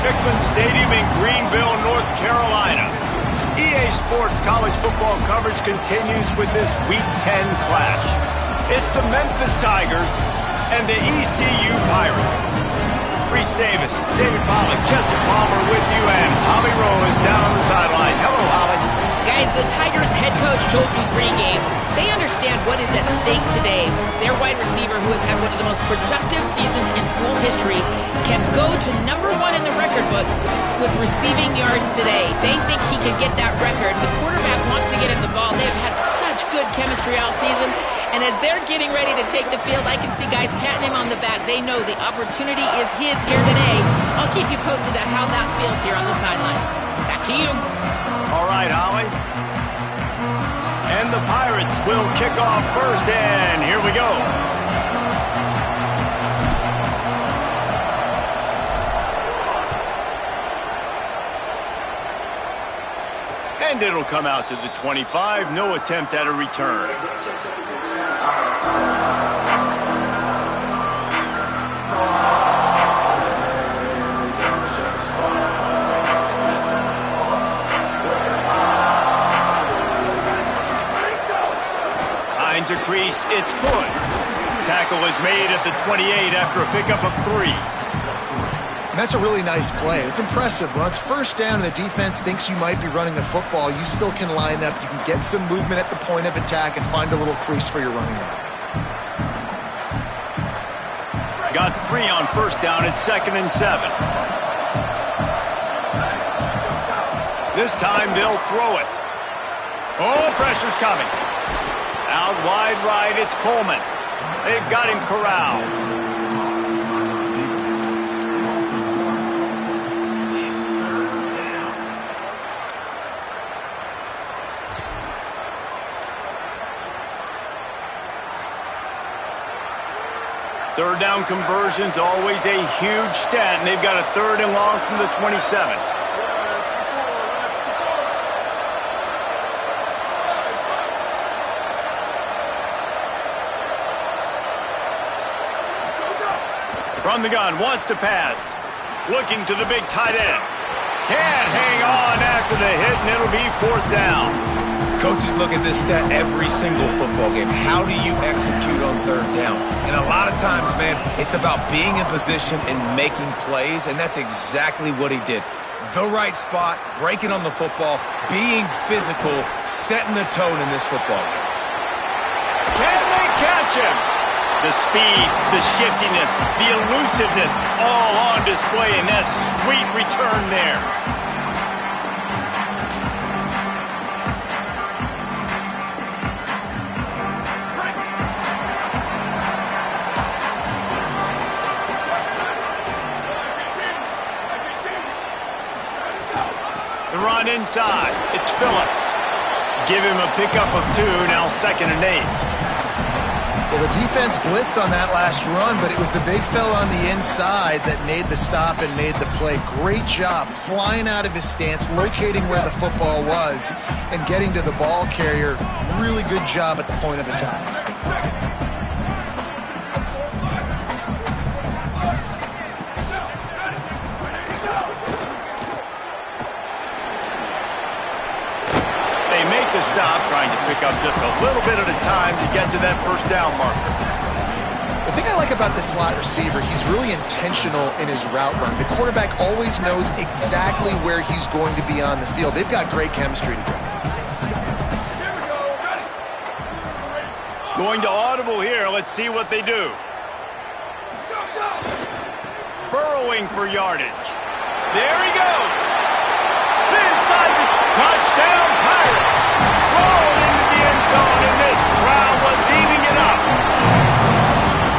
Hickman Stadium in Greenville, North Carolina. EA Sports college football coverage continues with this Week 10 clash. It's the Memphis Tigers and the ECU Pirates. Reese Davis, David Pollack, Jesse Palmer with you, and Holly Rowe is down on the sideline. Hello, Holly. Guys, the Tigers head coach told me pregame they understand what is at stake today. Their wide receiver, who has had one of the most productive seasons in school history, can go to #1 in the record books with receiving yards today. They think he can get that record. The quarterback wants to get him the ball. They have had such good chemistry all season. And as they're getting ready to take the field, I can see guys patting him on the back. They know the opportunity is his here today. I'll keep you posted on how that feels here on the sidelines. Back to you. All right, Holly. And the Pirates will kick off first, and here we go. And it'll come out to the 25. No attempt at a return. To crease, it's good. Tackle is made at the 28 after a pickup of 3. And that's a really nice play. It's impressive. When it's first down and the defense thinks you might be running the football, you still can line up. You can get some movement at the point of attack and find a little crease for your running back. Got 3 on first down at 2nd and 7. This time they'll throw it. Oh, pressure's coming. Out wide right, it's Coleman. They've got him corralled. Third down conversion's always a huge stat, and they've got a 3rd and long from the 27. From the gun, wants to pass. Looking to the big tight end. Can't hang on after the hit, and it'll be 4th down. Coaches look at this stat every single football game. How do you execute on 3rd down? And a lot of times, man, it's about being in position and making plays, and that's exactly what he did. The right spot, breaking on the football, being physical, setting the tone in this football game. Can they catch him? The speed, the shiftiness, the elusiveness, all on display in that sweet return there. The run inside. It's Phillips. Give him a pickup of 2, now 2nd and 8. Well, the defense blitzed on that last run, but it was the big fella on the inside that made the stop and made the play. Great job flying out of his stance, locating where the football was, and getting to the ball carrier. Really good job at the point of attack. They make the stop, trying to pick up just a little bit at a time to get to that 1st down marker. The thing I like about the slot receiver, he's really intentional in his route run. The quarterback always knows exactly where he's going to be on the field. They've got great chemistry together. Going to audible here. Let's see what they do. Burrowing for yardage. There he goes. Inside the touchdown Pirates. Rolled into the end zone, and this crowd was eating it up.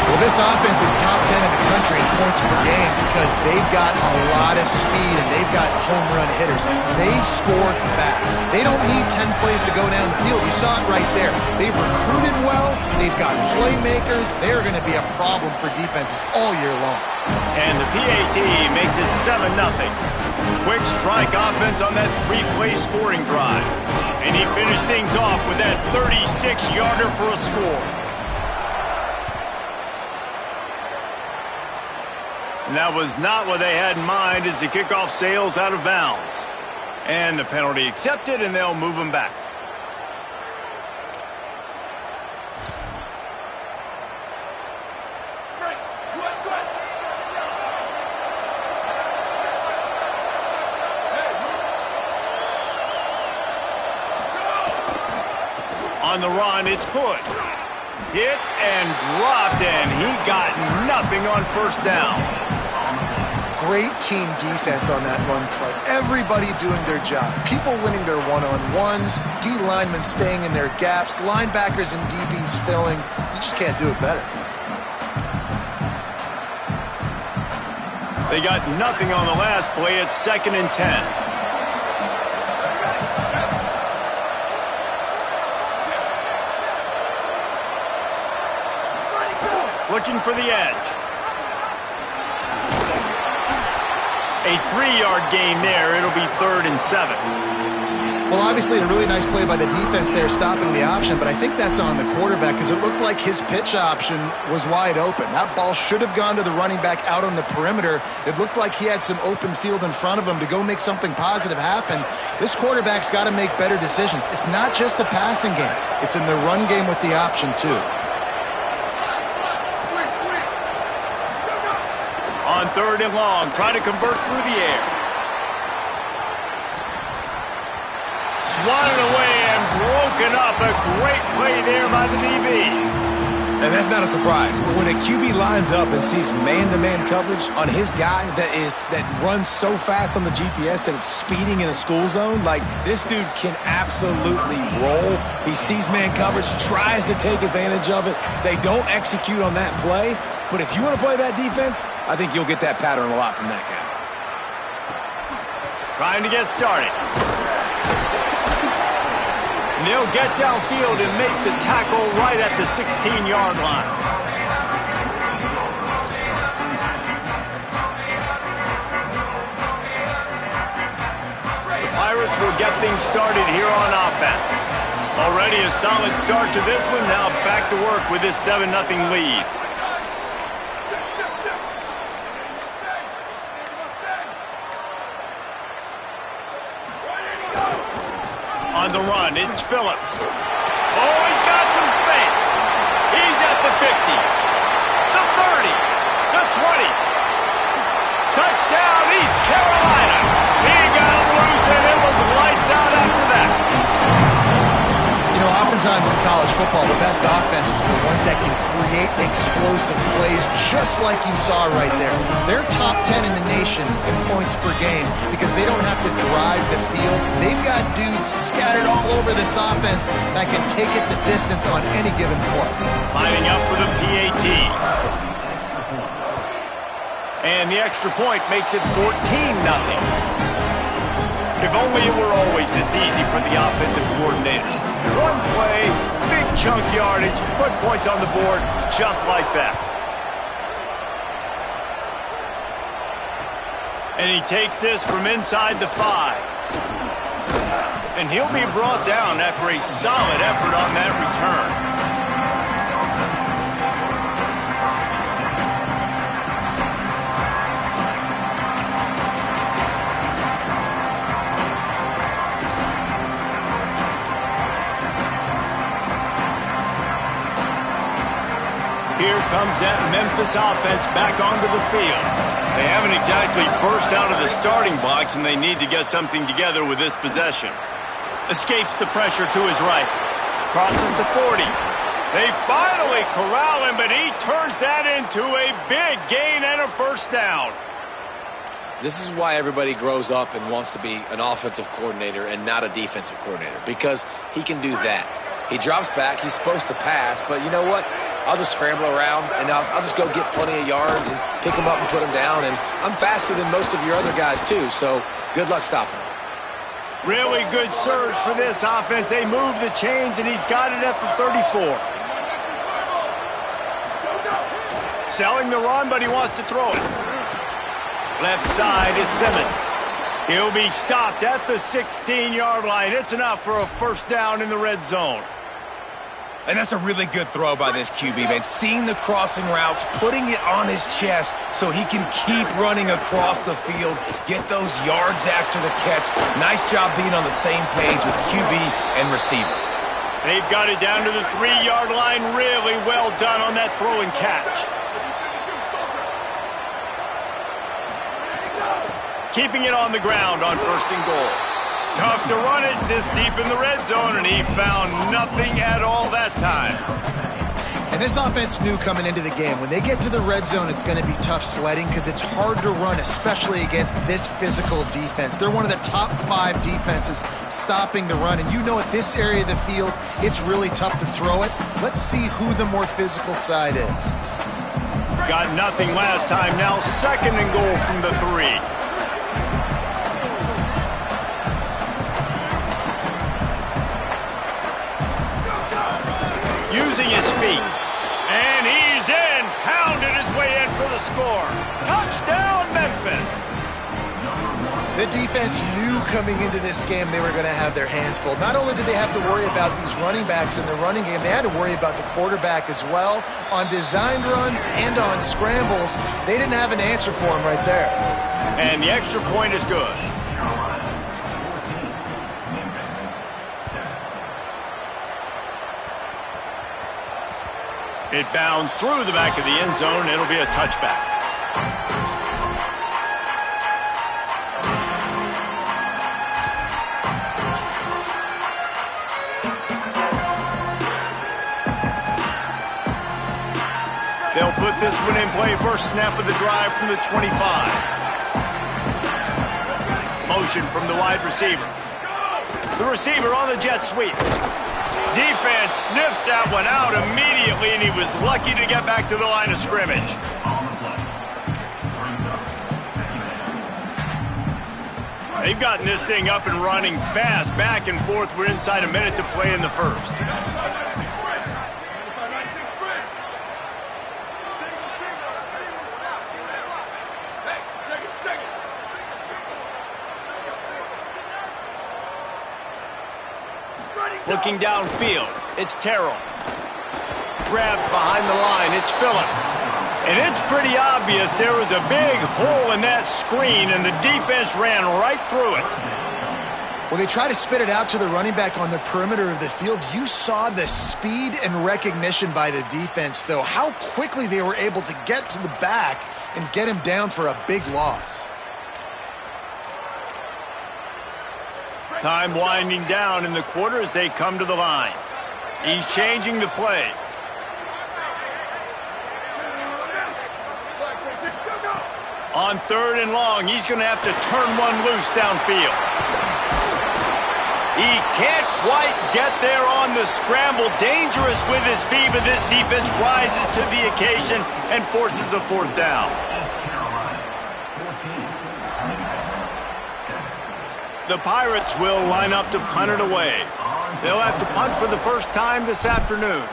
Well, this offense is top 10 in the country in points per game because they've got a lot of speed and they've got home run hitters. They scored fast. They don't need 10 plays to go down the field. You saw it right there. They've recruited well. They've got playmakers. They're going to be a problem for defenses all year long. And the PAT makes it 7-0. Quick strike offense on that 3-play scoring drive. And he finished things off with that 36-yarder for a score. And that was not what they had in mind as the kickoff sails out of bounds. And the penalty accepted, and they'll move them back. On the run, it's Hood. Hit and dropped, and he got nothing on first down. Great team defense on that run play. Everybody doing their job. People winning their one-on-ones, D linemen staying in their gaps, linebackers and DBs filling. You just can't do it better. They got nothing on the last play. It's 2nd and 10. Looking for the edge. A 3-yard gain there. It'll be 3rd and 7. Well, obviously a really nice play by the defense there stopping the option, but I think that's on the quarterback because it looked like his pitch option was wide open. That ball should have gone to the running back out on the perimeter. It looked like he had some open field in front of him to go make something positive happen. This quarterback's got to make better decisions. It's not just the passing game. It's in the run game with the option, too. On 3rd and long, try to convert through the air. Swatted away and broken up. A great play there by the DB. And that's not a surprise. But when a QB lines up and sees man-to-man coverage on his guy that runs so fast on the GPS that it's speeding in a school zone, like this dude can absolutely roll. He sees man coverage, tries to take advantage of it. They don't execute on that play. But if you want to play that defense, I think you'll get that pattern a lot from that guy. Trying to get started. And they'll get downfield and make the tackle right at the 16-yard line. The Pirates will get things started here on offense. Already a solid start to this one. Now back to work with this 7-0 lead. On the run, it's Phillips. Oh, he's got some space. He's at the 50, the 30, the 20. Touchdown, East Carolina. He got him loose, and it was lights out after that. You know, oftentimes in college football, the best offenses are the ones that can create explosive plays just like you saw right there. They're top 10 in the nation in points per game because they don't have to drive the field. They've got dudes scattered all over this offense that can take it the distance on any given play. Lining up for the PAT. And the extra point makes it 14-0. If only it were always this easy for the offensive coordinators. One play, big chunk yardage, put points on the board just like that. And he takes this from inside the 5. And he'll be brought down after a solid effort on that return. Here comes that Memphis offense back onto the field. They haven't exactly burst out of the starting blocks, and they need to get something together with this possession. Escapes the pressure to his right. Crosses to 40. They finally corral him, but he turns that into a big gain and a first down. This is why everybody grows up and wants to be an offensive coordinator and not a defensive coordinator, because he can do that. He drops back. He's supposed to pass, but you know what? I'll just scramble around, and I'll just go get plenty of yards and pick them up and put them down. And I'm faster than most of your other guys, too, so good luck stopping him. Really good surge for this offense. They move the chains, and he's got it at the 34. Selling the run, but he wants to throw it. Left side is Simmons. He'll be stopped at the 16-yard line. It's enough for a first down in the red zone. And that's a really good throw by this QB, man. Seeing the crossing routes, putting it on his chest so he can keep running across the field, get those yards after the catch. Nice job being on the same page with QB and receiver. They've got it down to the 3-yard line. Really well done on that throw and catch. Keeping it on the ground on 1st and goal. Tough to run it this deep in the red zone, and he found nothing at all that time. And this offense knew coming into the game, when they get to the red zone, it's going to be tough sledding because it's hard to run, especially against this physical defense. They're one of the top 5 defenses stopping the run, and you know at this area of the field, it's really tough to throw it. Let's see who the more physical side is. Got nothing last time. Now 2nd and goal from the 3. Using his feet. And he's in. Hounded his way in for the score. Touchdown, Memphis. The defense knew coming into this game they were going to have their hands full. Not only did they have to worry about these running backs in the running game, they had to worry about the quarterback as well. On designed runs and on scrambles, they didn't have an answer for him right there. And the extra point is good. It bounds through the back of the end zone. It'll be a touchback. They'll put this one in play. First snap of the drive from the 25. Motion from the wide receiver. The receiver on the jet sweep. Defense sniffed that one out immediately, and he was lucky to get back to the line of scrimmage. They've gotten this thing up and running fast, back and forth. We're inside a minute to play in the first. Looking downfield, it's Terrell. Grabbed behind the line, it's Phillips. And it's pretty obvious there was a big hole in that screen, and the defense ran right through it. Well, they try to spit it out to the running back on the perimeter of the field. You saw the speed and recognition by the defense, though, how quickly they were able to get to the back and get him down for a big loss. Time winding down in the quarter as they come to the line. He's changing the play. On 3rd and long, he's going to have to turn one loose downfield. He can't quite get there on the scramble. Dangerous with his feet, but this defense rises to the occasion and forces a 4th down. The Pirates will line up to punt it away. They'll have to punt for the first time this afternoon.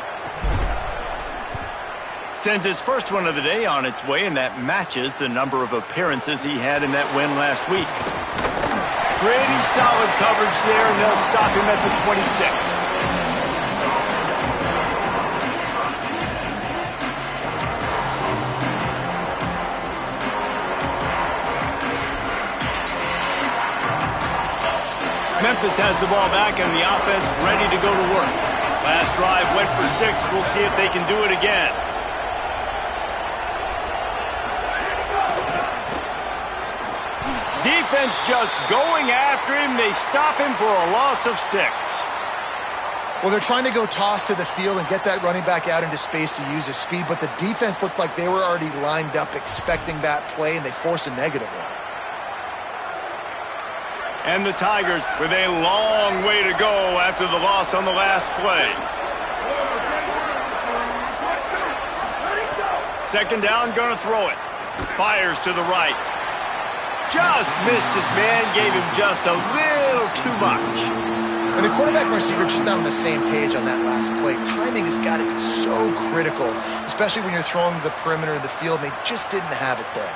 Sends his first one of the day on its way, and that matches the number of appearances he had in that win last week. Pretty solid coverage there, and they'll stop him at the 26. Memphis has the ball back and the offense ready to go to work. Last drive went for 6. We'll see if they can do it again. Defense just going after him. They stop him for a loss of 6. Well, they're trying to go toss to the field and get that running back out into space to use his speed, but the defense looked like they were already lined up expecting that play, and they force a negative one. And the Tigers with a long way to go after the loss on the last play. 2nd down, gonna throw it. Fires to the right. Just missed his man, gave him just a little too much. And the quarterback and receiver just not on the same page on that last play. Timing has got to be so critical, especially when you're throwing to the perimeter of the field, and they just didn't have it there.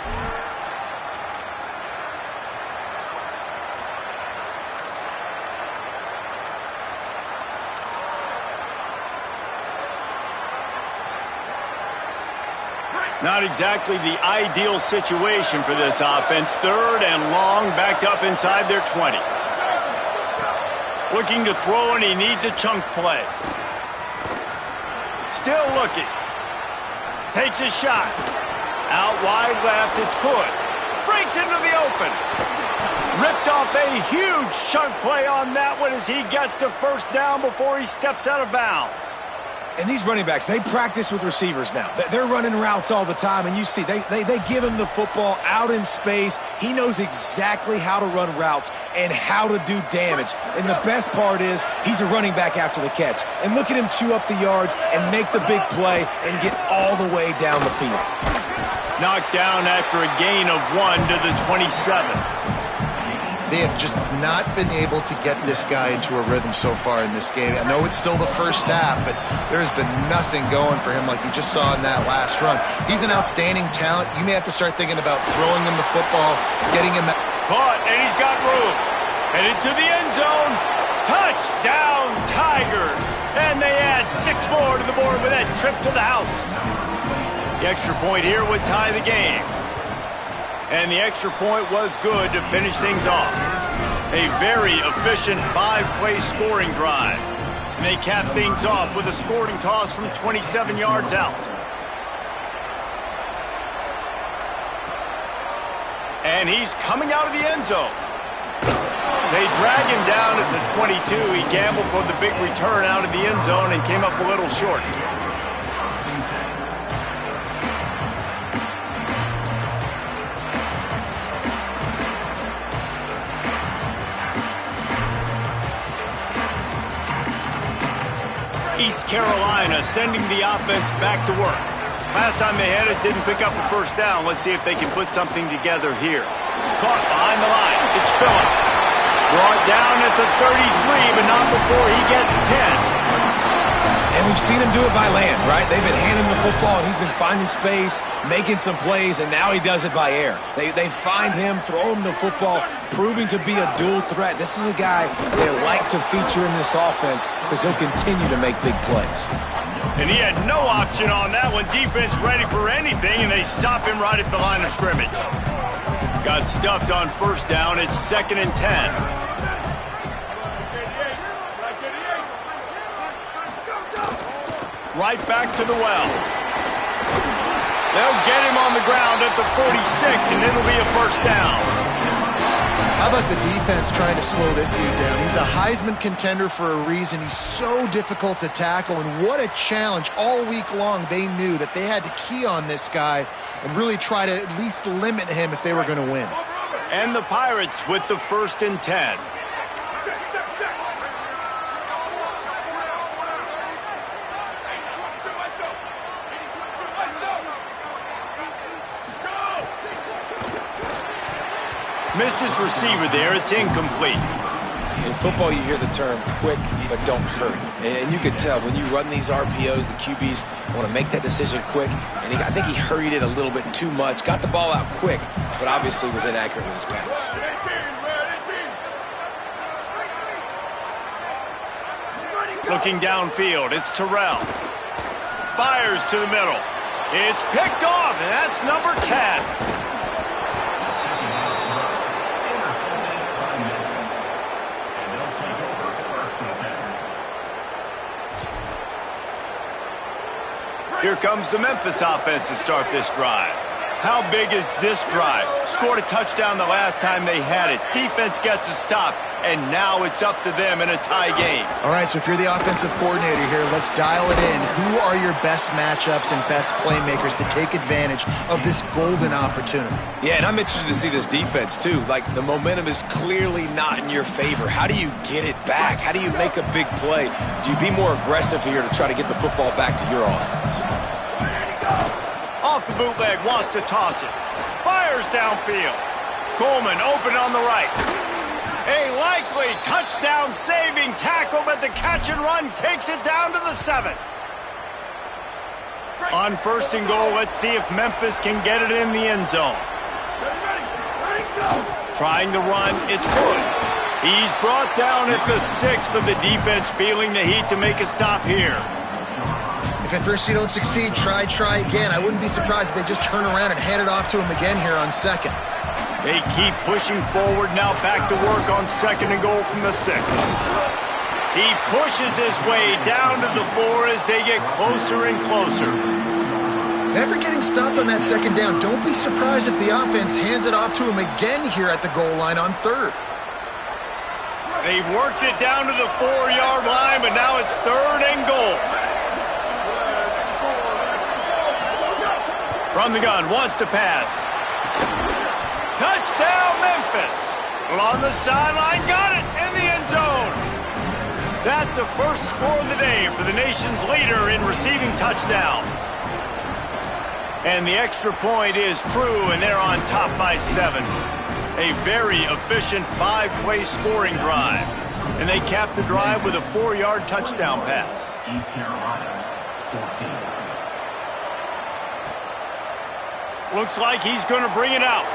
Not exactly the ideal situation for this offense. 3rd and long, backed up inside their 20. Looking to throw, and he needs a chunk play. Still looking. Takes a shot. Out wide left, it's good. Breaks into the open. Ripped off a huge chunk play on that one as he gets the first down before he steps out of bounds. And these running backs, they practice with receivers now. They're running routes all the time, and you see, they give him the football out in space. He knows exactly how to run routes and how to do damage. And the best part is he's a running back after the catch. And look at him chew up the yards and make the big play and get all the way down the field. Knocked down after a gain of 1 to the 27. They have just not been able to get this guy into a rhythm so far in this game. I know it's still the first half, but there's been nothing going for him like you just saw in that last run. He's an outstanding talent. You may have to start thinking about throwing him the football, getting him... Caught, and he's got room. Headed to the end zone. Touchdown, Tigers. And they add 6 more to the board with that trip to the house. The extra point here would tie the game. And the extra point was good to finish things off. A very efficient 5-play scoring drive. And they cap things off with a scoring toss from 27 yards out. And he's coming out of the end zone. They drag him down at the 22. He gambled for the big return out of the end zone and came up a little short. East Carolina sending the offense back to work. Last time they had it, didn't pick up a first down. Let's see if they can put something together here. Caught behind the line. It's Phillips. Brought down at the 33, but not before he gets 10. And we've seen him do it by land, right? They've been handing him the football, and he's been finding space, making some plays, and now he does it by air. They find him, throw him the football, proving to be a dual threat. This is a guy they like to feature in this offense because he'll continue to make big plays. And he had no option on that one. Defense ready for anything, and they stop him right at the line of scrimmage. Got stuffed on first down. It's 2nd and 10. Right back to the well. They'll get him on the ground at the 46, and it'll be a first down. How about the defense trying to slow this dude down? He's a Heisman contender for a reason. He's so difficult to tackle, and what a challenge. All week long, they knew that they had to key on this guy and really try to at least limit him if they were going to win. And the Pirates with the 1st and 10. Missed his receiver there. It's incomplete. In football, you hear the term quick, but don't hurry. And you could tell when you run these RPOs, the QBs want to make that decision quick. And I think he hurried it a little bit too much. Got the ball out quick, but obviously was inaccurate with his pass. Looking downfield, it's Terrell. Fires to the middle. It's picked off, and that's number 10. Here comes the Memphis offense to start this drive. How big is this drive? Scored a touchdown the last time they had it. Defense gets a stop, and now it's up to them in a tie game. All right, so if you're the offensive coordinator here, let's dial it in. Who are your best matchups and best playmakers to take advantage of this golden opportunity? Yeah, and I'm interested to see this defense, too. Like, the momentum is clearly not in your favor. How do you get it back? How do you make a big play? Do you be more aggressive here to try to get the football back to your offense? Off the bootleg, wants to toss it. Fires downfield. Coleman open on the right. A likely touchdown-saving tackle, but the catch and run takes it down to the 7. On 1st and goal, let's see if Memphis can get it in the end zone. Trying to run, it's good. He's brought down at the 6, but the defense feeling the heat to make a stop here. If If at first you don't succeed, try again. I wouldn't be surprised if they just turn around and hand it off to him again here on second. They keep pushing forward, now back to work on 2nd and goal from the 6. He pushes his way down to the 4 as they get closer and closer. After getting stopped on that 2nd down, don't be surprised if the offense hands it off to him again here at the goal line on 3rd. They've worked it down to the 4-yard line, but now it's 3rd and goal. From the gun, wants to pass. Touchdown, Memphis. Along the sideline, got it in the end zone. That's the first score of the day for the nation's leader in receiving touchdowns. And the extra point is true, and they're on top by 7. A very efficient 5-play scoring drive. And they cap the drive with a 4-yard touchdown pass. East Carolina, 14. Looks like he's going to bring it out.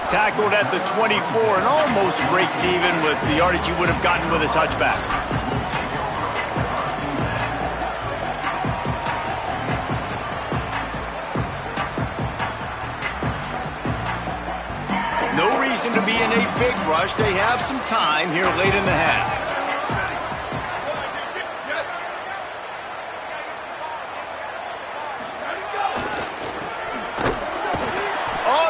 Tackled at the 24 and almost breaks even with the yardage he would have gotten with a touchback. No reason to be in a big rush. They have some time here late in the half.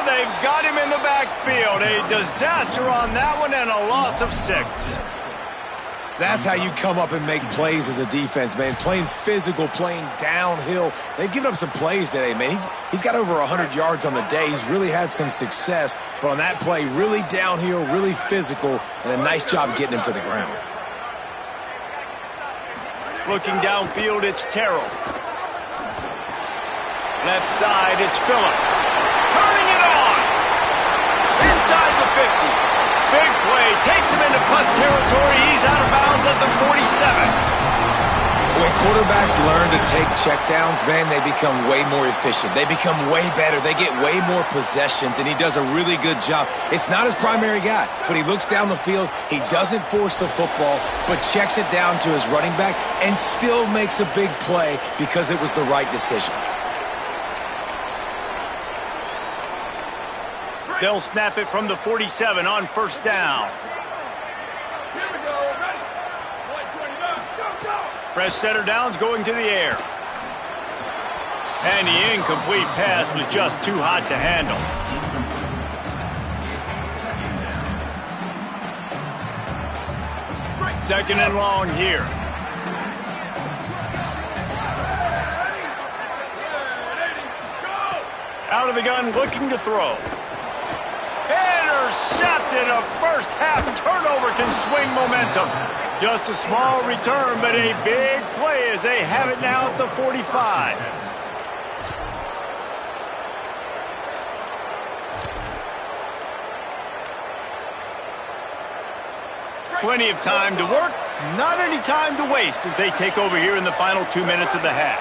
They've got him in the backfield. A disaster on that one and a loss of 6. That's how you come up and make plays as a defense, man. Playing physical, playing downhill. They've given up some plays today, man. He's got over 100 yards on the day. He's really had some success. But on that play, really downhill, really physical, and a nice job getting him to the ground. Looking downfield, it's Terrell. Left side, it's Phillips. Turning it on. Inside the 50. Big play. Takes him into plus territory. He's out of bounds at the 47. When quarterbacks learn to take checkdowns, man, they become way more efficient. They become way better. They get way more possessions, and he does a really good job. It's not his primary guy, but he looks down the field. He doesn't force the football, but checks it down to his running back and still makes a big play because it was the right decision. They'll snap it from the 47 on 1st down. Fresh center downs going to the air. And the incomplete pass was just too hot to handle. Second and long here. Out of the gun, looking to throw. Intercepted. A first half turnover can swing momentum. Just a small return, but a big play as they have it now at the 45. Plenty of time to work, not any time to waste as they take over here in the final 2 minutes of the half.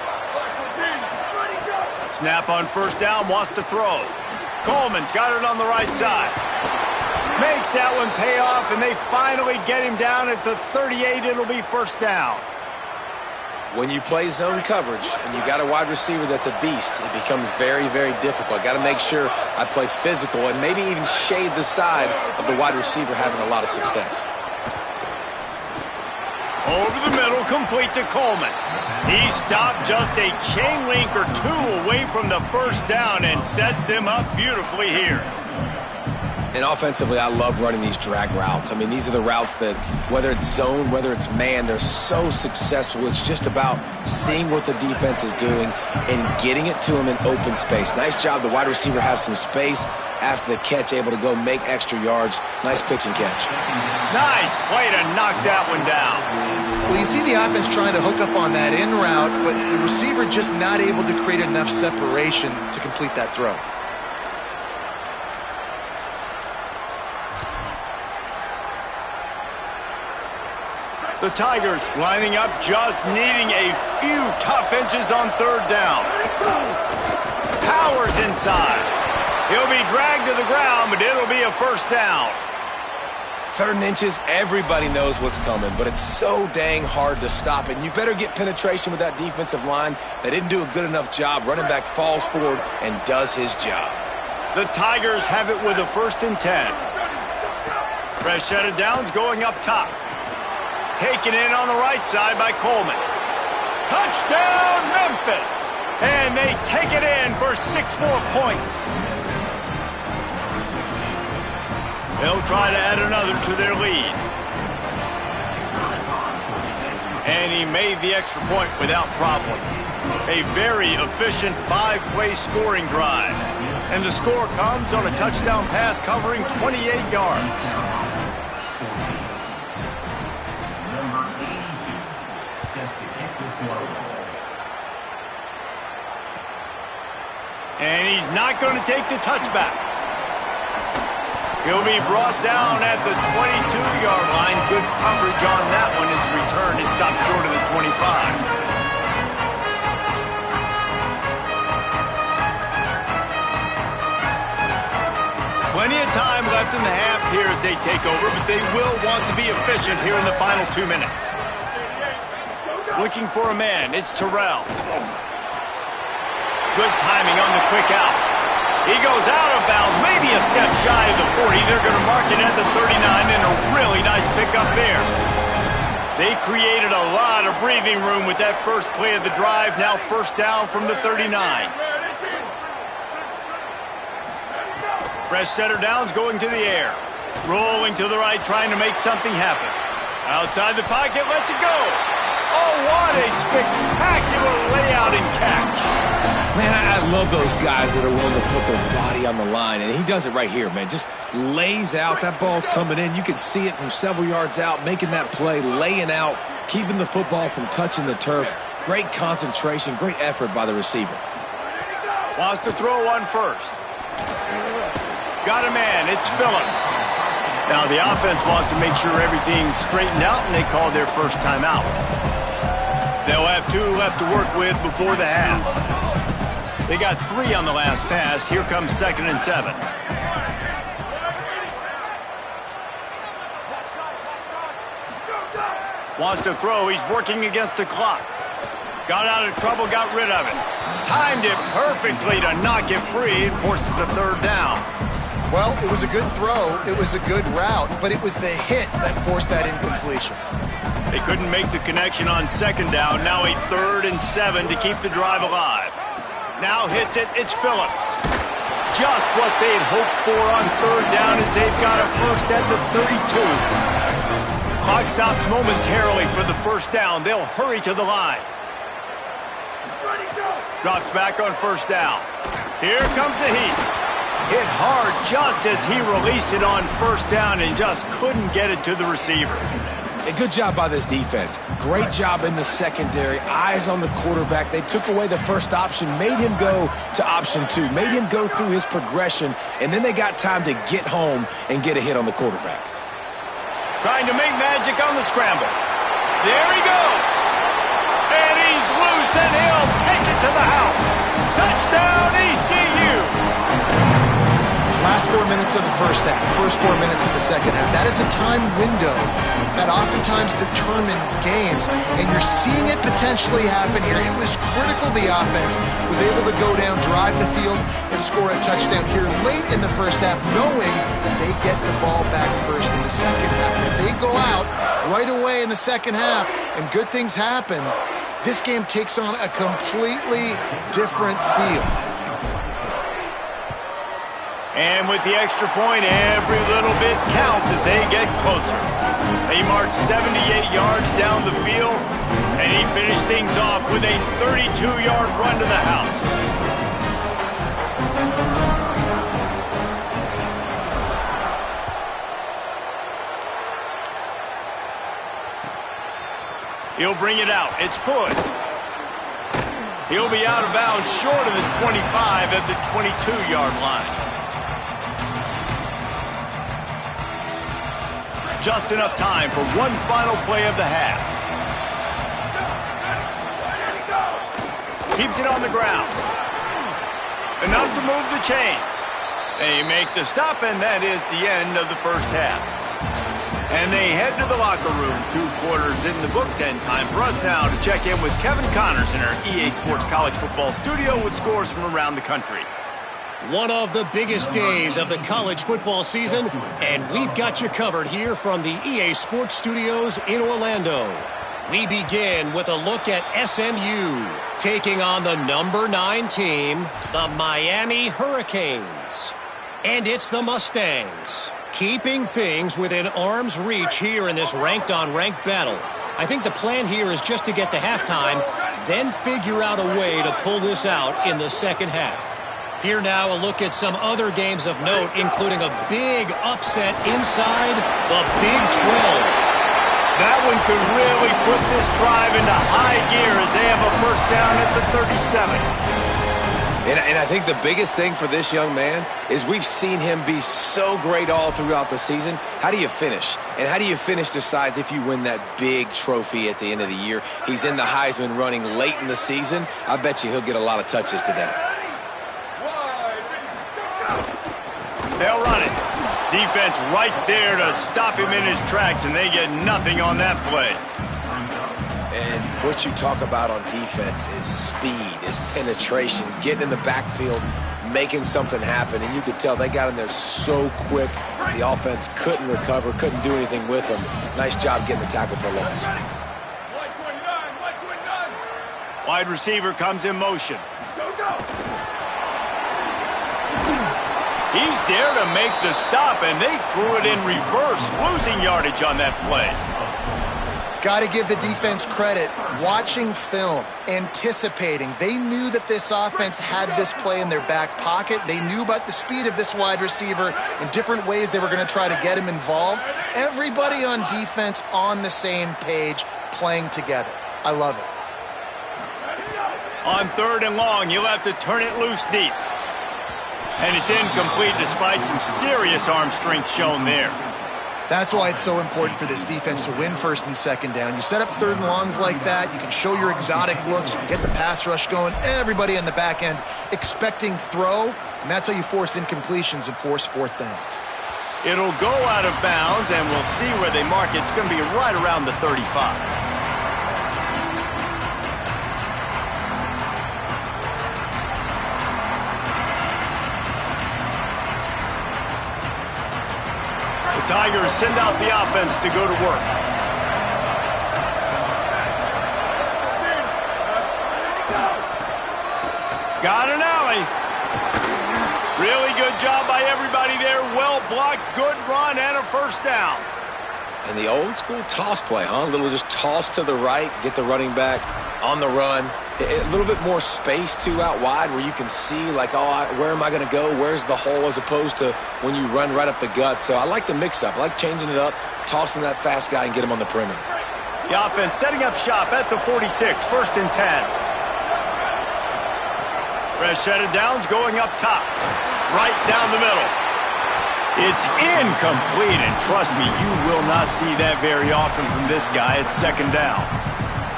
Snap on 1st down, wants to throw. Coleman's got it on the right side. Makes that one pay off, and they finally get him down at the 38. It'll be 1st down. When you play zone coverage and you got a wide receiver that's a beast, it becomes very, very difficult. Got to make sure I play physical and maybe even shade the side of the wide receiver having a lot of success. Over the middle, complete to Coleman. He stopped just a chain link or 2 away from the 1st down and sets them up beautifully here. And offensively, I love running these drag routes. I mean, these are the routes that, whether it's zone, whether it's man, they're so successful. It's just about seeing what the defense is doing and getting it to them in open space. Nice job. The wide receiver has some space after the catch, able to go make extra yards. Nice pitch and catch. Nice play to knock that one down. Well, you see the offense trying to hook up on that in route, but the receiver just not able to create enough separation to complete that throw. The Tigers lining up, just needing a few tough inches on 3rd down. Powers inside. He'll be dragged to the ground, but it'll be a 1st down. 3rd and inches, everybody knows what's coming, but it's so dang hard to stop it. And you better get penetration with that defensive line. They didn't do a good enough job. Running back falls forward and does his job. The Tigers have it with a 1st and 10. Fresh set of downs going up top. Taken in on the right side by Coleman. Touchdown, Memphis! And they take it in for 6 more points. They'll try to add another to their lead. And he made the extra point without problem. A very efficient 5-play scoring drive. And the score comes on a touchdown pass covering 28 yards. Number 82, set to kick this one. And he's not going to take the touchback. He'll be brought down at the 22-yard line. Good coverage on that one. His return is stopped short of the 25. Plenty of time left in the half here as they take over, but they will want to be efficient here in the final 2 minutes. Looking for a man, it's Terrell. Good timing on the quick out. He goes out of bounds, maybe a step shy of the 40. They're going to mark it at the 39, and a really nice pickup there. They created a lot of breathing room with that first play of the drive. Now 1st down from the 39. Fresh setter downs going to the air. Rolling to the right, trying to make something happen. Outside the pocket, lets it go. Oh, what a spectacular layout and catch. Man, I love those guys that are willing to put their body on the line, and he does it right here, man. Just lays out. That ball's coming in. You can see it from several yards out, making that play, laying out, keeping the football from touching the turf. Great concentration, great effort by the receiver. Wants to throw one first. Got a man, it's Phillips. Now the offense wants to make sure everything's straightened out, and they call their first timeout. They'll have 2 left to work with before the half. They got 3 on the last pass. Here comes 2nd and 7. Wants to throw, he's working against the clock. Got out of trouble, got rid of it. Timed it perfectly to knock it free and forces the 3rd down. Well, it was a good throw, it was a good route, but it was the hit that forced that incompletion. They couldn't make the connection on 2nd down. Now a 3rd and 7 to keep the drive alive. Now hits it, it's Phillips. Just what they'd hoped for on 3rd down as they've got a first at the 32. Clock stops momentarily for the 1st down. They'll hurry to the line. Drops back on 1st down. Here comes the heat. Hit hard just as he released it on 1st down and just couldn't get it to the receiver. A good job by this defense. Great job in the secondary. Eyes on the quarterback. They took away the first option, made him go to option 2, made him go through his progression, and then they got time to get home and get a hit on the quarterback. Trying to make magic on the scramble. There he goes. And he's loose, and he'll take it to the house. Touchdown, ECU. Last 4 minutes of the first half, first 4 minutes of the second half. That is a time window that oftentimes determines games, and you're seeing it potentially happen here. It was critical the offense was able to go down, drive the field, and score a touchdown here late in the first half, knowing that they get the ball back first in the second half. And if they go out right away in the second half and good things happen, this game takes on a completely different feel. And with the extra point, every little bit counts as they get closer. They march 78 yards down the field, and he finished things off with a 32-yard run to the house. He'll bring it out. It's Hood. He'll be out of bounds short of the 25 at the 22-yard line. Just enough time for one final play of the half. Keeps it on the ground. Enough to move the chains. They make the stop, and that is the end of the first half. And they head to the locker room. 2 quarters in the book. 10 time for us now to check in with Kevin Connors in our EA Sports College Football studio with scores from around the country. One of the biggest days of the college football season, and we've got you covered here from the EA Sports Studios in Orlando. We begin with a look at SMU, taking on the number 9 team, the Miami Hurricanes. And it's the Mustangs, keeping things within arm's reach here in this ranked-on-ranked battle. I think the plan here is just to get to halftime, then figure out a way to pull this out in the second half. Here now a look at some other games of note, including a big upset inside the Big 12. That one could really put this drive into high gear as they have a first down at the 37. And I think the biggest thing for this young man is we've seen him be so great all throughout the season. How do you finish? And how do you finish decides if you win that big trophy at the end of the year. He's in the Heisman running late in the season. I bet you he'll get a lot of touches today. They'll run it. Defense right there to stop him in his tracks, and they get nothing on that play. And what you talk about on defense is speed, is penetration, getting in the backfield, making something happen. And you could tell they got in there so quick, the offense couldn't recover, couldn't do anything with them. Nice job getting the tackle for loss. Wide receiver comes in motion. He's there to make the stop, and they threw it in reverse, losing yardage on that play. Got to give the defense credit. Watching film, anticipating. They knew that this offense had this play in their back pocket. They knew about the speed of this wide receiver and different ways they were going to try to get him involved. Everybody on defense on the same page, playing together. I love it. On 3rd and long, you'll have to turn it loose deep. And it's incomplete despite some serious arm strength shown there. That's why it's so important for this defense to win 1st and 2nd down. You set up 3rd and longs like that. You can show your exotic looks. You can get the pass rush going. Everybody on the back end expecting throw. And that's how you force incompletions and force 4th downs. It'll go out of bounds, and we'll see where they mark it. It's going to be right around the 35. Tigers send out the offense to go to work. Got an alley. Really good job by everybody there. Well blocked, good run, and a first down. And the old school toss play, huh? A little just toss to the right, get the running back on the run. A little bit more space, too, out wide where you can see, like, oh, where am I going to go? Where's the hole? As opposed to when you run right up the gut. So I like the mix-up. I like changing it up, tossing that fast guy and get him on the perimeter. The offense setting up shop at the 46, 1st and 10. Fresh set of downs going up top, right down the middle. It's incomplete, and trust me, you will not see that very often from this guy. It's 2nd down.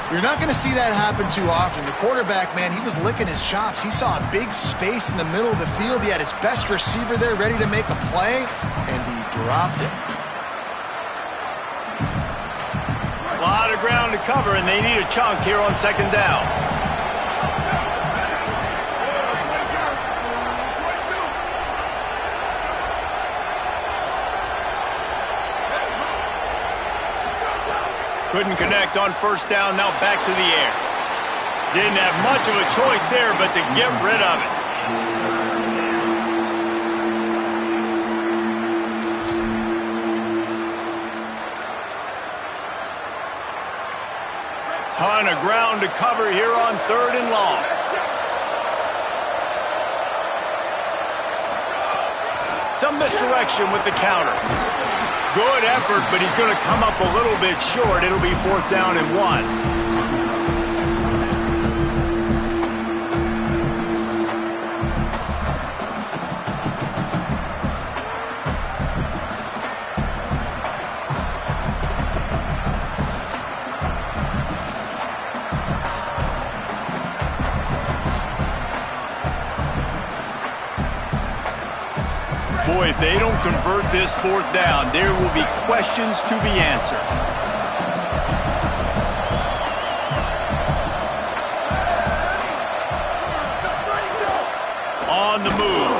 You're not going to see that happen too often. The quarterback, man, he was licking his chops. He saw a big space in the middle of the field. He had his best receiver there ready to make a play, and he dropped it. A lot of ground to cover, and they need a chunk here on 2nd down. Couldn't connect on 1st down, now back to the air. Didn't have much of a choice there but to get rid of it. Ton of ground to cover here on 3rd and long. Some misdirection with the counter. Good effort, but he's going to come up a little bit short. It'll be 4th down and 1. Boy, if they don't convert this fourth down, there will be questions to be answered. On the move.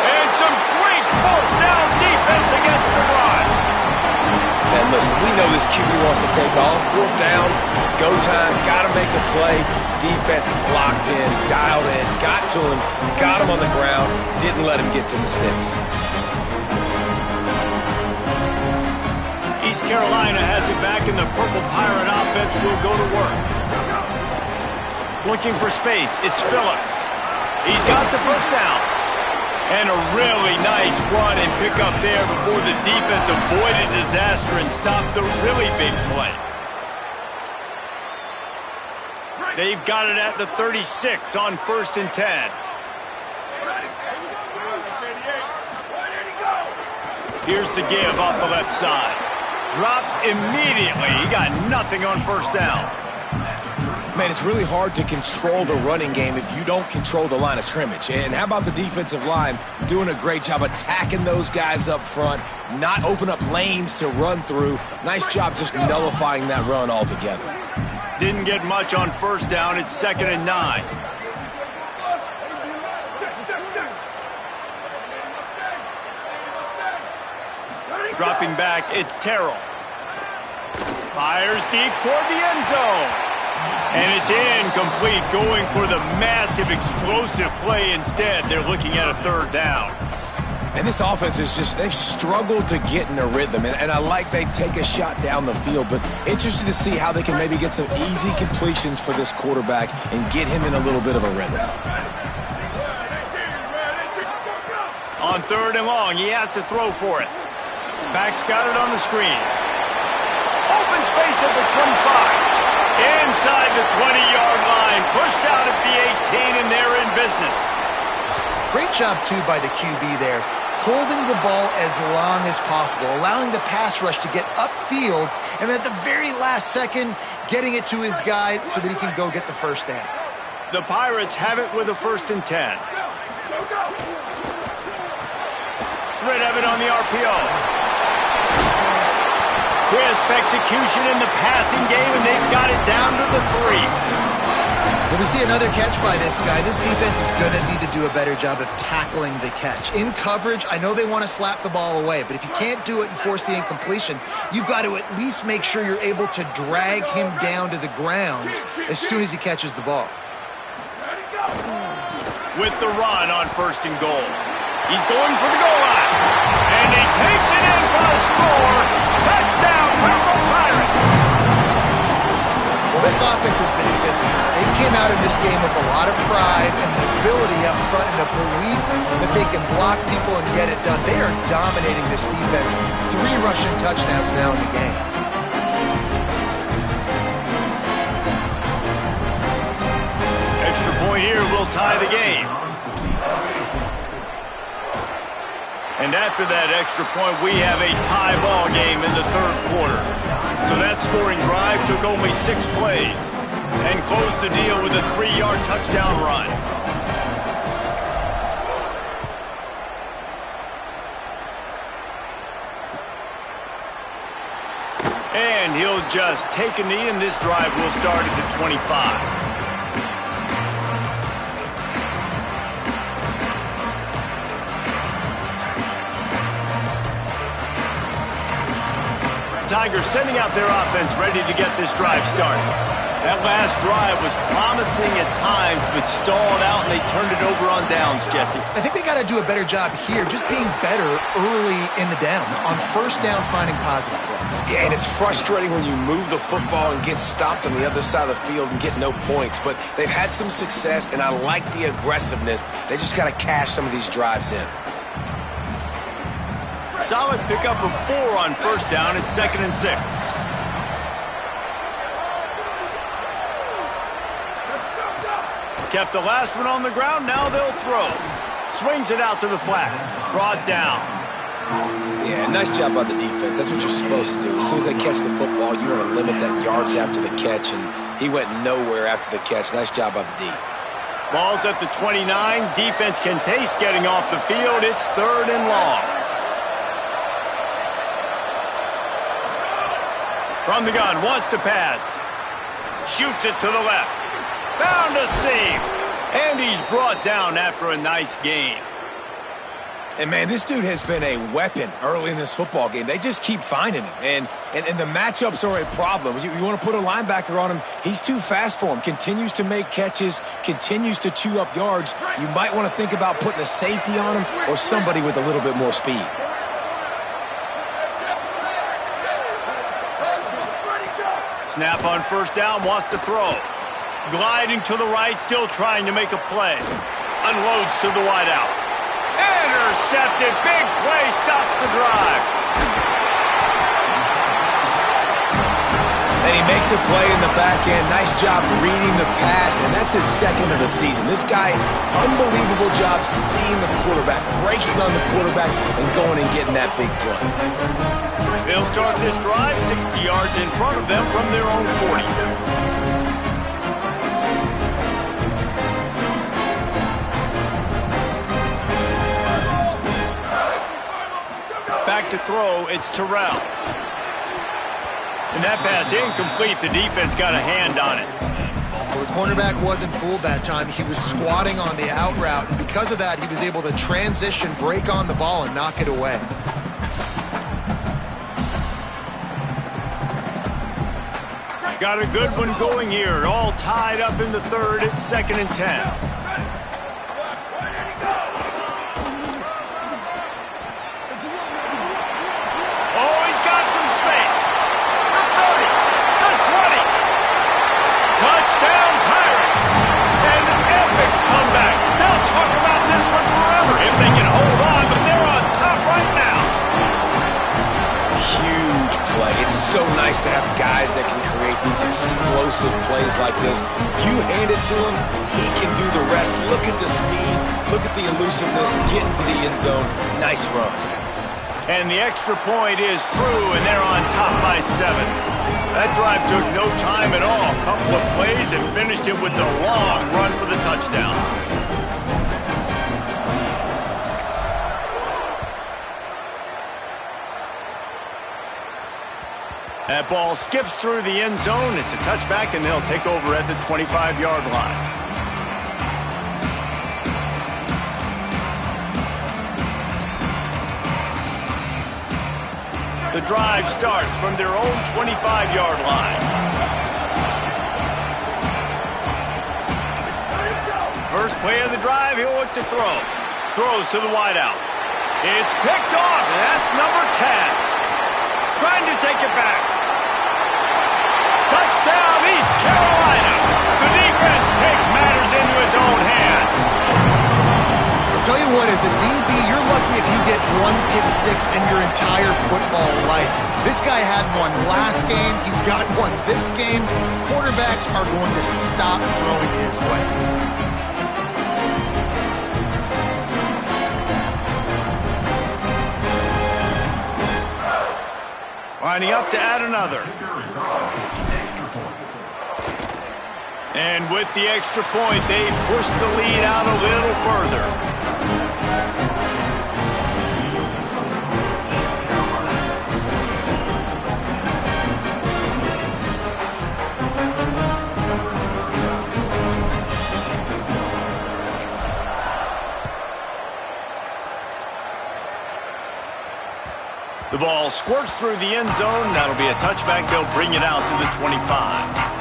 And some great fourth down defense against the run. Man, listen, we know this QB wants to take off. Fourth down, go time, got to make a play. Defense locked in, dialed in, got to him, got him on the ground, didn't let him get to the sticks. East Carolina has it back, and the Purple Pirate offense will go to work. Looking for space, it's Phillips. He's got the first down. And a really nice run and pick up there before the defense avoided disaster and stopped the really big play. They've got it at the 36 on 1st and 10. Here's the give off the left side. Dropped immediately. He got nothing on first down. Man, it's really hard to control the running game if you don't control the line of scrimmage. And how about the defensive line doing a great job attacking those guys up front, not open up lanes to run through. Nice job just nullifying that run altogether. Didn't get much on first down. It's 2nd and 9. Dropping back, it's Terrell. Fires deep toward the end zone. And it's incomplete, going for the massive explosive play instead. They're looking at a 3rd down. And this offense is just, they've struggled to get in a rhythm. And I like they take a shot down the field, but interested to see how they can maybe get some easy completions for this quarterback and get him in a little bit of a rhythm. On 3rd and long, he has to throw for it. Back's got it on the screen. Open space at the 25. Inside the 20-yard line. Pushed out at the 18, and they're in business. Great job, too, by the QB there. Holding the ball as long as possible, allowing the pass rush to get upfield, and at the very last second, getting it to his guy so that he can go get the first down. The Pirates have it with a 1st and 10. Red Evan on the RPO. Crisp execution in the passing game, and they've got it down to the 3. When we see another catch by this guy, this defense is going to need to do a better job of tackling the catch. In coverage, I know they want to slap the ball away, but if you can't do it and force the incompletion, you've got to at least make sure you're able to drag him down to the ground as soon as he catches the ball. With the run on 1st and goal. He's going for the goal line. And he takes it in for a score. Touchdown, Purple Pirates. Well, this offense has been physical. They came out in this game with a lot of pride and the ability up front and a belief that they can block people and get it done. They are dominating this defense. 3 rushing touchdowns now in the game. Extra point here will tie the game. And after that extra point, we have a tie ball game in the 3rd quarter. So that scoring drive took only 6 plays and closed the deal with a 3-yard touchdown run. And he'll just take a knee, and this drive will start at the 25. Tigers sending out their offense ready to get this drive started. That last drive was promising at times, but stalled out, and they turned it over on downs, Jesse. I think they got to do a better job here, just being better early in the downs. On 1st down, finding positive plays. Yeah, and it's frustrating when you move the football and get stopped on the other side of the field and get no points. But they've had some success, and I like the aggressiveness. They just got to cash some of these drives in. Solid pickup of 4 on 1st down. It's 2nd and 6. Kept the last one on the ground. Now they'll throw. Swings it out to the flat. Brought down. Yeah, nice job by the defense. That's what you're supposed to do. As soon as they catch the football, you want to limit that yards after the catch, and he went nowhere after the catch. Nice job by the D. Ball's at the 29. Defense can taste getting off the field. It's 3rd and long. From the gun, wants to pass. Shoots it to the left. Found a seam. And he's brought down after a nice gain. And, man, this dude has been a weapon early in this football game. They just keep finding him. And the matchups are a problem. You want to put a linebacker on him, he's too fast for him. Continues to make catches, continues to chew up yards. You might want to think about putting a safety on him or somebody with a little bit more speed. Snap on 1st down, wants to throw. Gliding to the right, still trying to make a play. Unloads to the wideout. Intercepted. Big play, stops the drive. And he makes a play in the back end. Nice job reading the pass, and that's his 2nd of the season. This guy, unbelievable job seeing the quarterback, breaking on the quarterback, and going and getting that big play. They'll start this drive 60 yards in front of them from their own 40. Back to throw, it's Terrell. And that pass incomplete. The defense got a hand on it. Well, the cornerback wasn't fooled that time. He was squatting on the out route, and because of that, he was able to transition, break on the ball, and knock it away. Got a good one going here. All tied up in the 3rd. It's 2nd and 10. So nice to have guys that can create these explosive plays like this. You hand it to him, he can do the rest. Look at the speed, look at the elusiveness, get into the end zone. Nice run. And the extra point is true, and they're on top by 7. That drive took no time at all. A couple of plays and finished it with a long run for the touchdown. That ball skips through the end zone. It's a touchback, and they'll take over at the 25-yard line. The drive starts from their own 25-yard line. First play of the drive, he'll look to throw. Throws to the wideout. It's picked off, and that's number 10. Trying to take it back. Touchdown, East Carolina. The defense takes matters into its own hands. I'll tell you what, as a DB, you're lucky if you get 1 pick 6 in your entire football life. This guy had one last game. He's got one this game. Quarterbacks are going to stop throwing his way. Lining up to add another. And with the extra point, they push the lead out a little further. The ball squirts through the end zone. That'll be a touchback. They'll bring it out to the 25.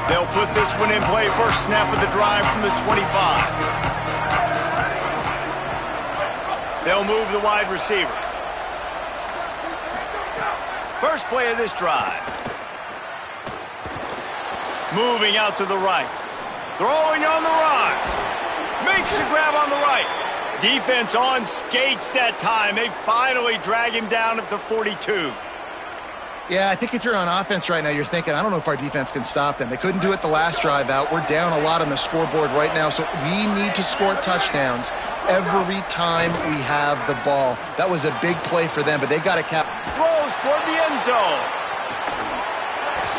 They'll put this one in play. First snap of the drive from the 25. They'll move the wide receiver. First play of this drive. Moving out to the right. Throwing on the run. Makes a grab on the right. Defense on skates that time. They finally drag him down at the 42. Yeah, I think if you're on offense right now, you're thinking, I don't know if our defense can stop them. They couldn't do it the last drive out. We're down a lot on the scoreboard right now, so we need to score touchdowns every time we have the ball. That was a big play for them, but they got to cap. Throws toward the end zone.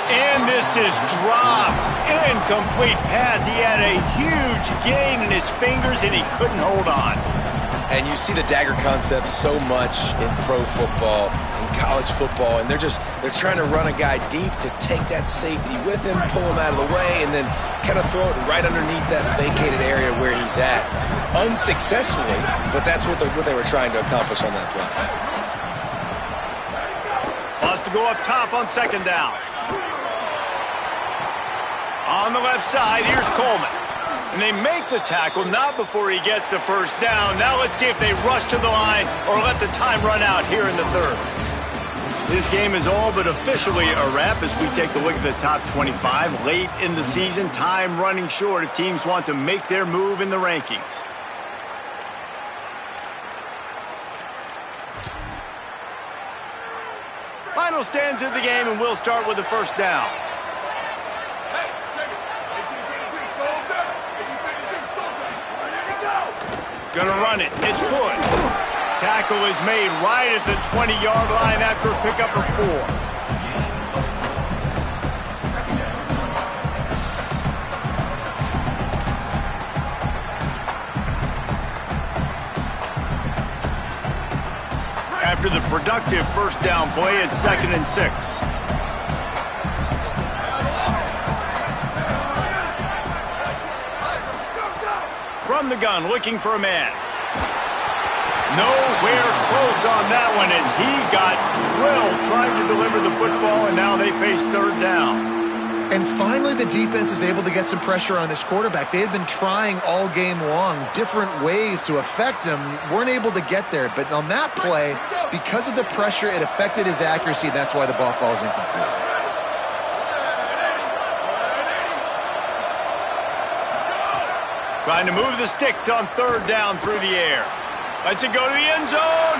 And this is dropped. Incomplete pass. He had a huge gain in his fingers, and he couldn't hold on. And you see the dagger concept so much in pro football, in college football, and they're trying to run a guy deep to take that safety with him, pull him out of the way, and then kind of throw it right underneath that vacated area where he's at. Unsuccessfully, but that's what they were trying to accomplish on that play. Wants to go up top on second down. On the left side, here's Coleman. And they make the tackle, not before he gets the first down. Now let's see if they rush to the line or let the time run out here in the third. This game is all but officially a wrap as we take a look at the top 25 late in the season. Time running short if teams want to make their move in the rankings. Final stands of the game, and we'll start with the first down. Gonna run it. It's good. Tackle is made right at the 20-yard line after a pickup of 4. After the productive first down play, it's 2nd and 6. From the gun, looking for a man. Nowhere close on that one as he got drilled trying to deliver the football, and now they face third down. And finally, the defense is able to get some pressure on this quarterback. They had been trying all game long different ways to affect him, weren't able to get there. But on that play, because of the pressure, it affected his accuracy, and that's why the ball falls incomplete. Trying to move the sticks on third down through the air. Lets it go to the end zone.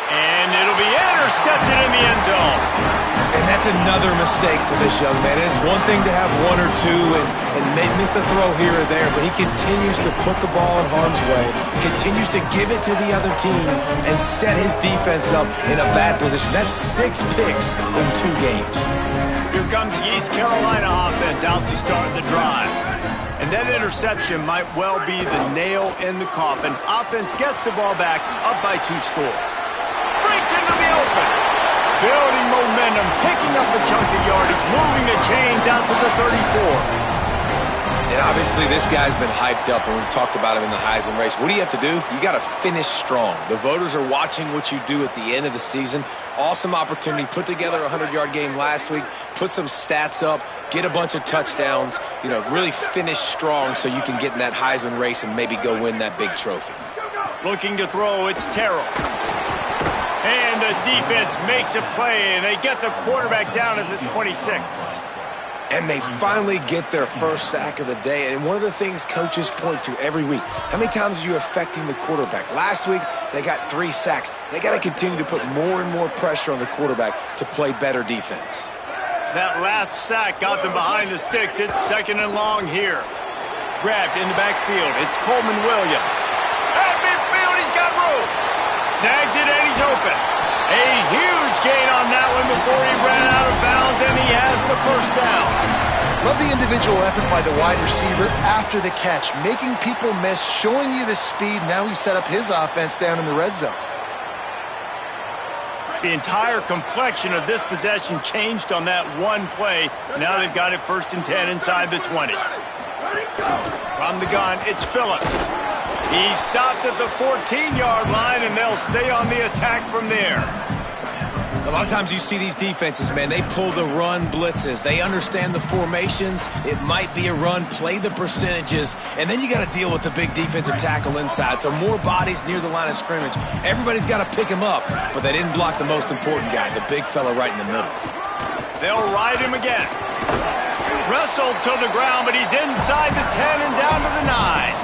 And it'll be intercepted in the end zone. And that's another mistake for this young man. It's one thing to have one or two and miss a throw here or there, but he continues to put the ball in harm's way, continues to give it to the other team, and set his defense up in a bad position. That's 6 picks in 2 games. Here comes the East Carolina offense out to start the drive. And that interception might well be the nail in the coffin. Offense gets the ball back, up by 2 scores. Breaks into the open. Building momentum, picking up a chunk of yardage, moving the chains out to the 34. And obviously this guy's been hyped up, and we talked about him in the Heisman race. What do you have to do? You got to finish strong. The voters are watching what you do at the end of the season. Awesome opportunity. Put together a 100-yard game last week. Put some stats up. Get a bunch of touchdowns. You know, really finish strong so you can get in that Heisman race and maybe go win that big trophy. Looking to throw, it's Terrell. And the defense makes a play, and they get the quarterback down at the 26. And they finally get their first sack of the day. And one of the things coaches point to every week, how many times are you affecting the quarterback? Last week, they got 3 sacks. They got to continue to put more and more pressure on the quarterback to play better defense. That last sack got them behind the sticks. It's 2nd and long here. Grabbed in the backfield. It's Coleman Williams. At midfield, he's got room. Snags it, and he's open. A huge gain on that one before he ran out of bounds, and he has the first down. Love the individual effort by the wide receiver after the catch, making people miss, showing you the speed. Now he set up his offense down in the red zone. The entire complexion of this possession changed on that one play. Now they've got it 1st and 10 inside the 20. From the gun, it's Phillips. He stopped at the 14-yard line, and they'll stay on the attack from there. A lot of times you see these defenses, man, they pull the run blitzes. They understand the formations. It might be a run, play the percentages, and then you got to deal with the big defensive tackle inside. So more bodies near the line of scrimmage. Everybody's got to pick him up, but they didn't block the most important guy, the big fella right in the middle. They'll ride him again. Wrestled to the ground, but he's inside the 10 and down to the 9.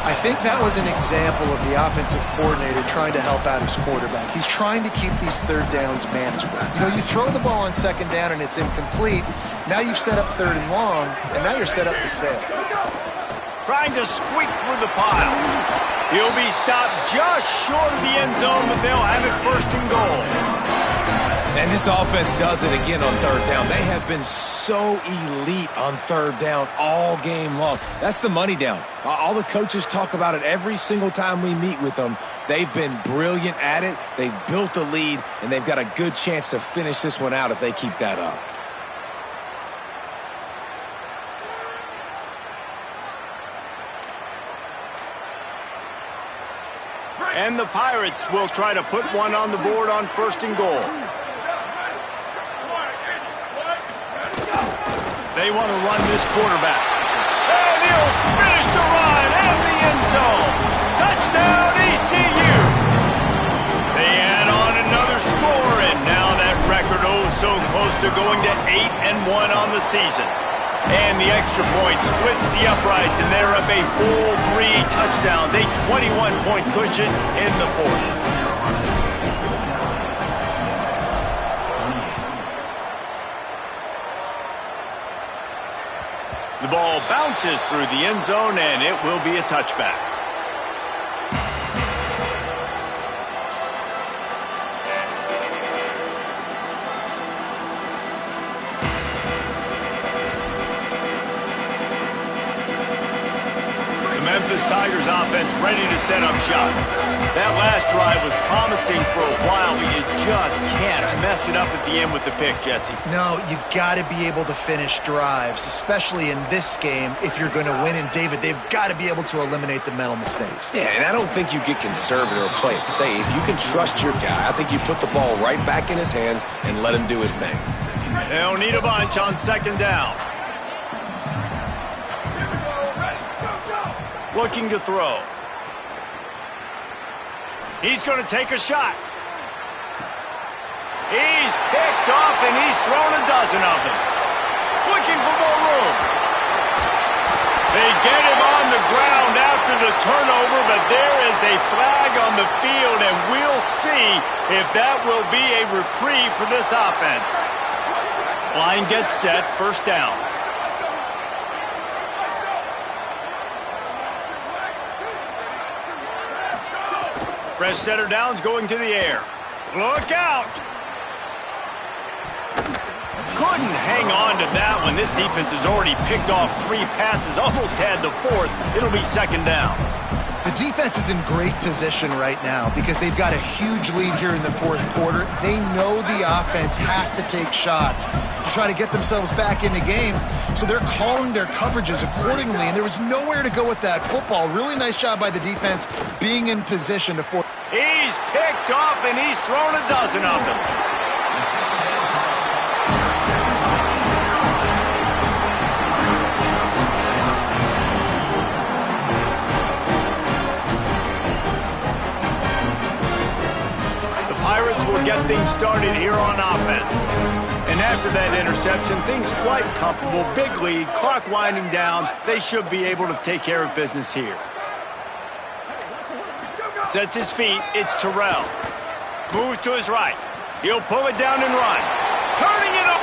I think that was an example of the offensive coordinator trying to help out his quarterback. He's trying to keep these third downs manageable. You know, you throw the ball on second down and it's incomplete. Now you've set up third and long, and now you're set up to fail. Trying to squeak through the pile. He'll be stopped just short of the end zone, but they'll have it first and goal. And this offense does it again on third down. They have been so elite on third down all game long. That's the money down. All the coaches talk about it every single time we meet with them. They've been brilliant at it. They've built the lead, and they've got a good chance to finish this one out if they keep that up. And the Pirates will try to put one on the board on first and goal. They want to run this quarterback. And he'll finish the run and the end zone. Touchdown, ECU. They add on another score, and now that record so close to going to 8-1 on the season. And the extra point splits the uprights, and they're up a full 3 touchdowns, a 21-point cushion in the fourth. The ball bounces through the end zone, and it will be a touchback. Memphis Tigers offense ready to set up shop. That last drive was promising for a while, but you just can't mess it up at the end with the pick, Jesse. No, you got to be able to finish drives, especially in this game if you're going to win. And, David, they've got to be able to eliminate the mental mistakes. Yeah, and I don't think you get conservative or play it safe. You can trust your guy. I think you put the ball right back in his hands and let him do his thing. They'll need a bunch on second down. Looking to throw. He's going to take a shot. He's picked off, and he's thrown a dozen of them. Looking for more room. They get him on the ground after the turnover, but there is a flag on the field, and we'll see if that will be a reprieve for this offense. Line gets set, first down. Fresh setter downs going to the air. Look out! Couldn't hang on to that one. This defense has already picked off 3 passes, almost had the 4th. It'll be second down. The defense is in great position right now because they've got a huge lead here in the 4th quarter. They know the offense has to take shots to try to get themselves back in the game, so they're calling their coverages accordingly, and there was nowhere to go with that football. Really nice job by the defense being in position to force. He's picked off, and he's thrown a dozen of them. Pirates will get things started here on offense. And after that interception, things quite comfortable. Big lead, clock winding down. They should be able to take care of business here. Sets his feet. It's Terrell. Moves to his right. He'll pull it down and run. Turning it up.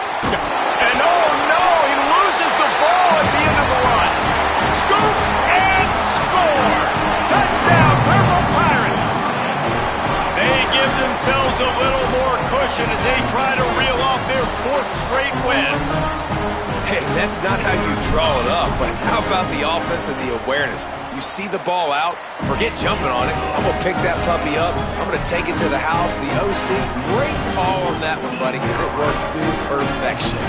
And oh no, he loses the ball at the end of the run. Scoop and score. Touchdown, Purple Pirates. They give themselves a little more cushion as they try to reel off their 4th straight win. Hey, that's not how you draw it up, but how about the offense and the awareness? You see the ball out, forget jumping on it. I'm going to pick that puppy up. I'm going to take it to the house. The OC, great call on that one, buddy, because it worked to perfection.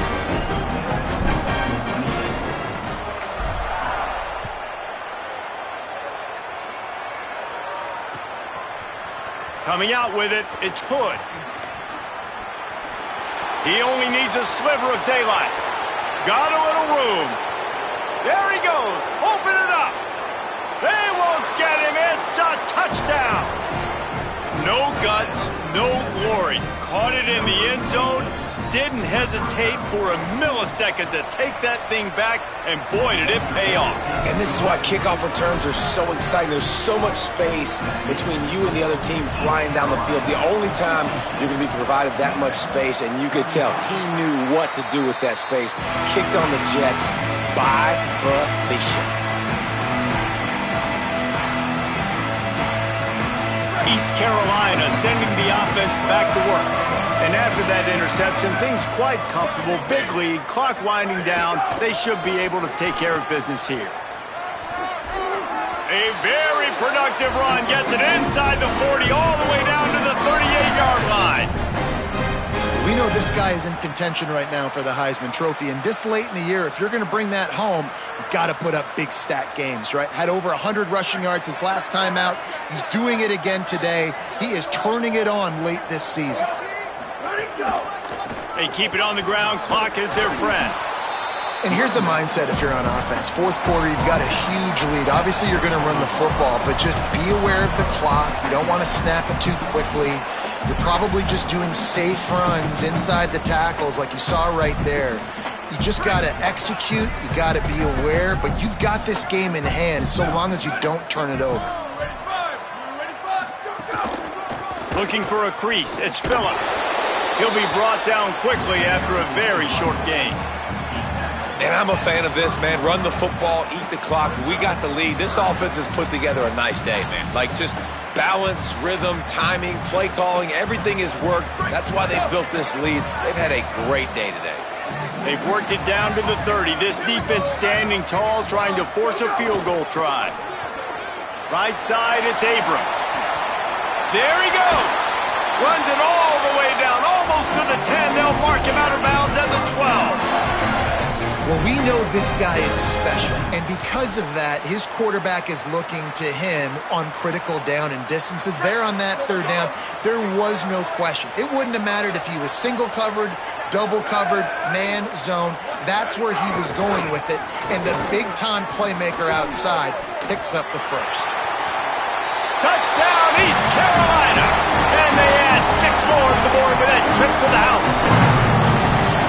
Coming out with it, it's Hood. He only needs a sliver of daylight. Got a little room. There he goes. Open it up. They won't get him. It's a touchdown. No guts, no glory. Caught it in the end zone. didn't hesitate for a millisecond to take that thing back, and boy, did it pay off. And this is why kickoff returns are so exciting. There's so much space between you and the other team flying down the field. The only time you're going to be provided that much space, and you could tell he knew what to do with that space. Kicked on the Jets by Felicia. East Carolina sending the offense back to work. And after that interception, things quite comfortable. Big lead, clock winding down. They should be able to take care of business here. A very productive run gets it inside the 40, all the way down to the 38-yard line. We know this guy is in contention right now for the Heisman Trophy, and this late in the year, if you're going to bring that home, you've got to put up big stat games, right? Had over 100 rushing yards his last time out. He's doing it again today. He is turning it on late this season. They keep it on the ground. Clock is their friend. And here's the mindset if you're on offense. Fourth quarter, you've got a huge lead. Obviously, you're going to run the football, but just be aware of the clock. You don't want to snap it too quickly. You're probably just doing safe runs inside the tackles like you saw right there. You just got to execute. You got to be aware, but you've got this game in hand so long as you don't turn it over. Looking for a crease. It's Phillips. He'll be brought down quickly after a very short game. And I'm a fan of this, man. Run the football, eat the clock. We got the lead. This offense has put together a nice day, man. Like just balance, rhythm, timing, play calling, everything has worked. That's why they've built this lead. They've had a great day today. They've worked it down to the 30. This defense standing tall, trying to force a field goal try. Right side, it's Abrams. There he goes. Runs it all the way down, almost to the 10. They'll mark him out of bounds at the 12. Well, we know this guy is special, and because of that, his quarterback is looking to him on critical down and distances. There on that third down, there was no question. It wouldn't have mattered if he was single covered, double covered, man, zone. That's where he was going with it, and the big-time playmaker outside picks up the first. Touchdown, East Carolina! And they add 6 more to the board with that trip to the house.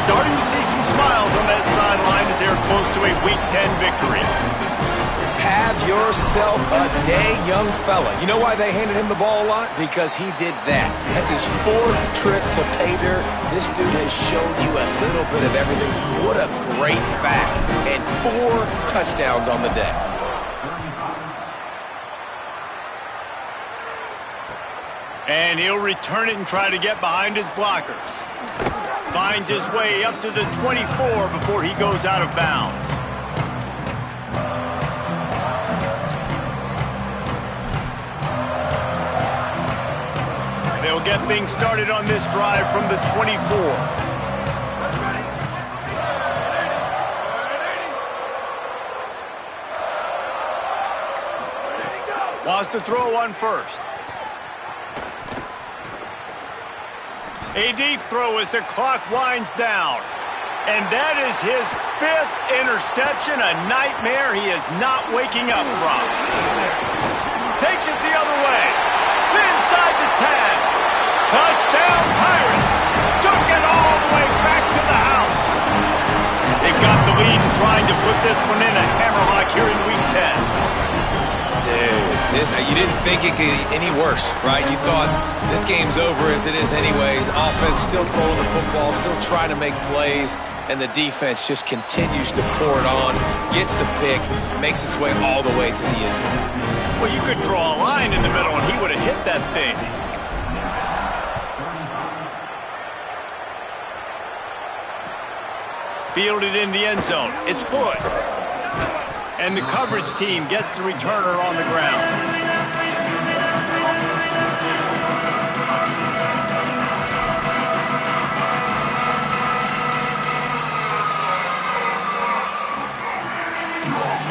Starting to see some smiles on that sideline as they're close to a Week 10 victory. Have yourself a day, young fella. You know why they handed him the ball a lot? Because he did that. That's his 4th trip to pay dirt. This dude has shown you a little bit of everything. What a great back. And 4 touchdowns on the day. And he'll return it and try to get behind his blockers. Finds his way up to the 24 before he goes out of bounds. They'll get things started on this drive from the 24. Wants to throw one first. A deep throw as the clock winds down. And that is his 5th interception, a nightmare he is not waking up from. Takes it the other way. Inside the 10. Touchdown Pirates. Took it all the way back to the house. They've got the lead and trying to put this one in a hammerlock here in Week 10. Dude, you didn't think it could get any worse, right? You thought this game's over as it is anyways. Offense still throwing the football, still trying to make plays, and the defense just continues to pour it on, gets the pick, makes its way all the way to the end zone. Well, you could draw a line in the middle, and he would have hit that thing. Fielded in the end zone. It's good. And the coverage team gets the returner on the ground.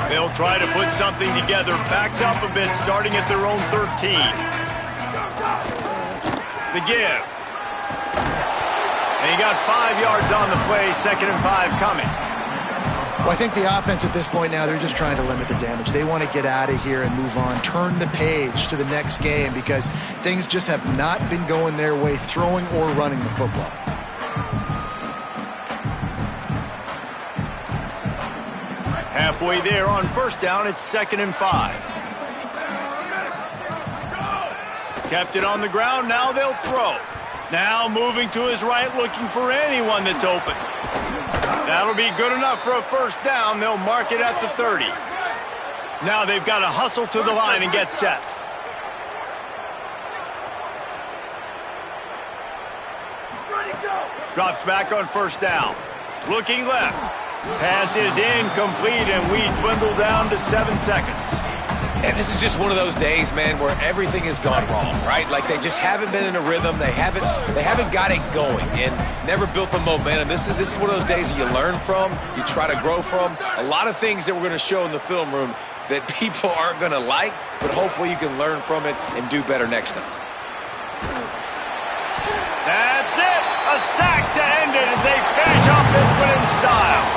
They'll try to put something together, backed up a bit, starting at their own 13. The give. And he got 5 yards on the play, 2nd and 5 coming. Well, I think the offense at this point now, they're just trying to limit the damage. They want to get out of here and move on, turn the page to the next game because things just have not been going their way, throwing or running the football. Halfway there on first down, it's 2nd and 5. Kept it on the ground, now they'll throw. Now moving to his right, looking for anyone that's open. That'll be good enough for a first down. They'll mark it at the 30. Now they've got to hustle to the line and get set. Drops back on first down. Looking left. Pass is incomplete, and we dwindle down to 7 seconds. And this is just one of those days, man, where everything has gone wrong, right? Like they just haven't been in a rhythm. They haven't got it going and never built the momentum. This is one of those days that you learn from, you try to grow from. A lot of things that we're going to show in the film room that people aren't going to like, but hopefully you can learn from it and do better next time. That's it! A sack to end it as they finish off this one in style.